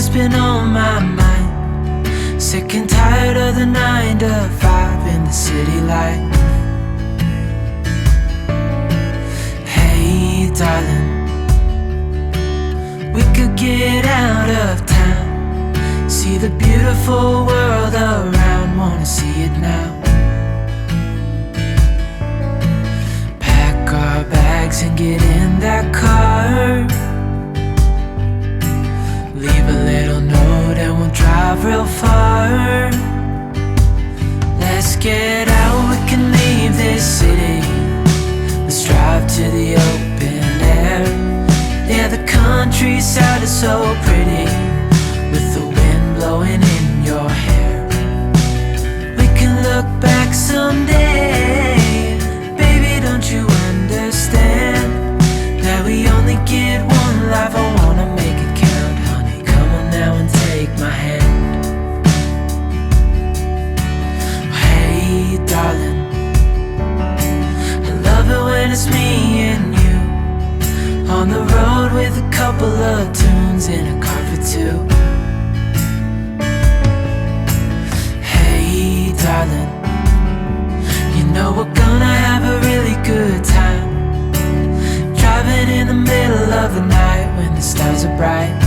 what's been on my mind. Sick and tired of the 9 to 5 in the city life. Hey darling, we could get out of town, see the beautiful world around, wanna see it now. Pack our bags and get in that car, leave a little note and we'll drive real far. Let's get out, we can leave this city. Let's drive to the open air. Yeah, the countryside is so pretty, with the wind blowing in your hair. We can look back someday. Baby, don't you understand that we only get one life? I wanna make it count, honey. Come on now and take my hand. Hey darling, I love it when it's me and you, on the road with a couple of tunes in a car for two. Hey darling, you know we're gonna have a really good time, driving in the middle of the night when the stars are bright.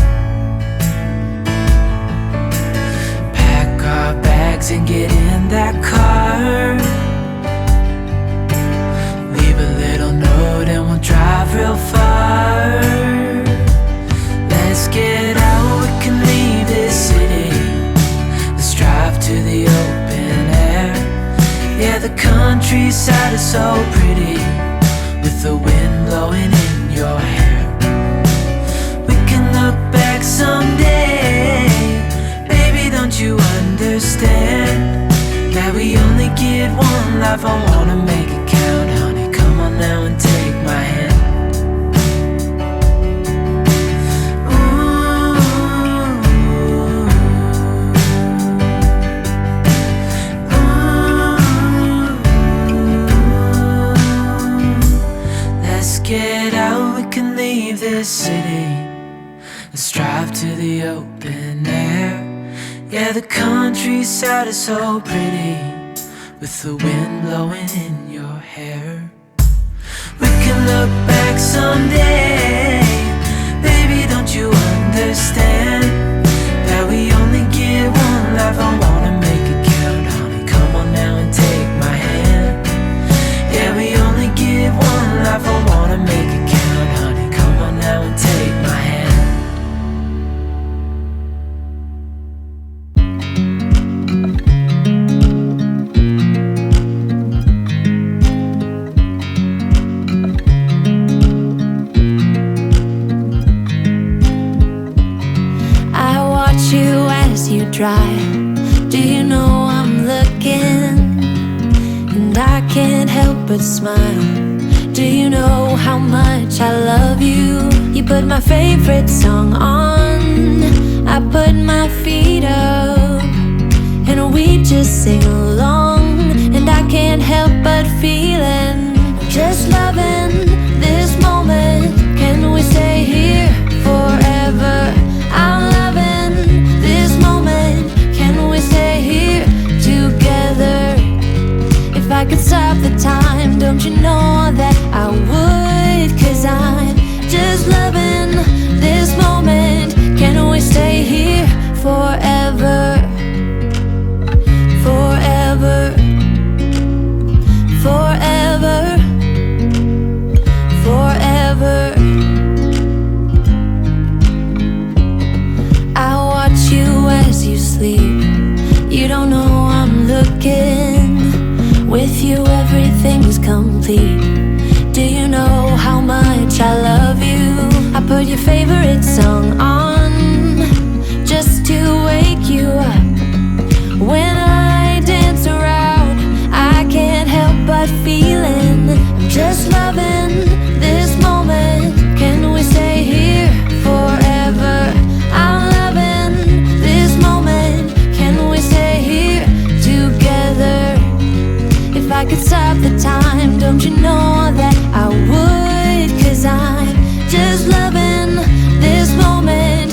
Pack our bags and get in that car, leave a little note and we'll drive real far. Let's get out, we can leave this city. Let's drive to the open air. Yeah, the countryside is so pretty, with the wind blowing in your hair. We can look back someday. Baby, don't you understand that we only get one life? I wanna make it count, honey. Come on now and take my hand. Get out, we can leave this city. Let's drive to the open air. Yeah, the countryside is so pretty, with the wind blowing in your hair. We can look back someday. Baby, don't you understand that we only get one life? I wanna make it count, honey. Come on now and take my hand. Yeah, we only get one life. I wanna make it count, honey. Come on now and take my hand. I watch you as you drive. Do you know I'm looking? And I can't help but smile. Do you know how much I love you? You put my favorite song on, I put my feet up, and we just sing along. And I can't help but feeling, just loving this moment. Can we stay here forever? I'm loving this moment. Can we stay here together? If I could stop the time, don't you know that I would? 'Cause I'm just loving this moment. Can we stay here forever? Forever, forever, forever. I watch you as you sleep. You don't know I'm looking. With you everything's complete. Do you know how much I love you? I put your favorite song on, just to wake you up. When I dance around, I can't help but feeling, just loving this moment. Can we stay here forever? I'm loving this moment. Can we stay here together? If I could stop the time, don't you know that I would? 'Cause I'm just loving this moment.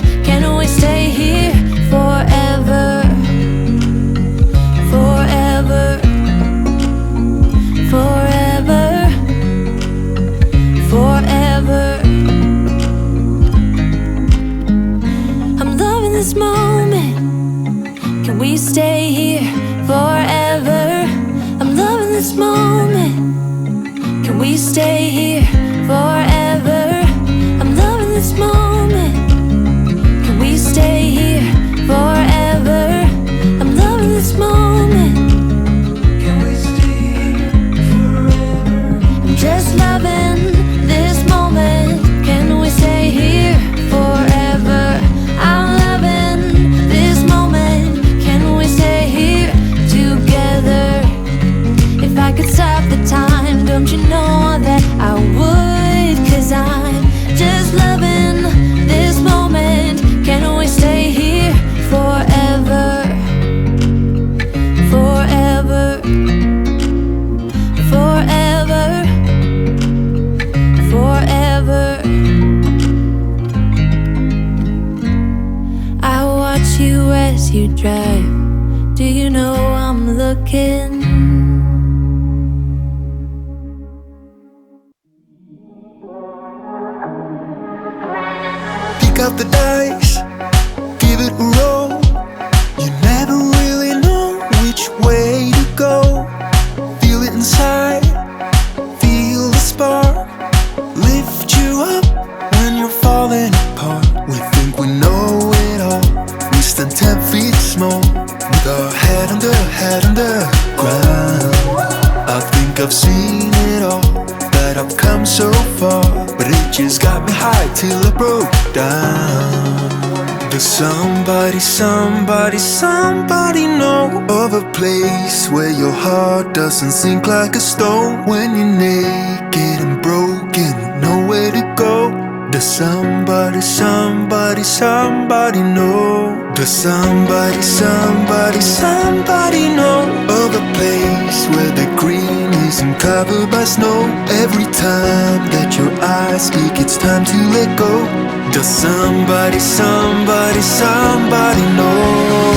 we stay here forever? I'm loving this moment. Can we stay here forever? I'm loving this moment. Can we stay here forever? I'm loving this moment. Can we stay here forever? I'm just loving this moment. Can we stay here forever? I'm loving this moment. Can we stay here together? If I could stop the time, don't you know that I would? 'Cause I'm just loving this moment. Can we stay here forever? Forever. Forever. Forever. I watch you as you drive. Do you know I'm looking? Pick up the dice, give it a roll. You never really know which way to go. Feel it inside, feel the spark, lift you up when you're falling apart. We think we know it all, we stand 10 feet small, with our head under ground. I think I've seen it all, that I've come so far, but it just got me high till I broke down. Does somebody know of a place where your heart doesn't sink like a stone? When you're naked and broken, nowhere to go. Does somebody know? Does somebody know of a place where the green isn't covered by snow? Every time that your eyes speak, it's time to let go. Does somebody know?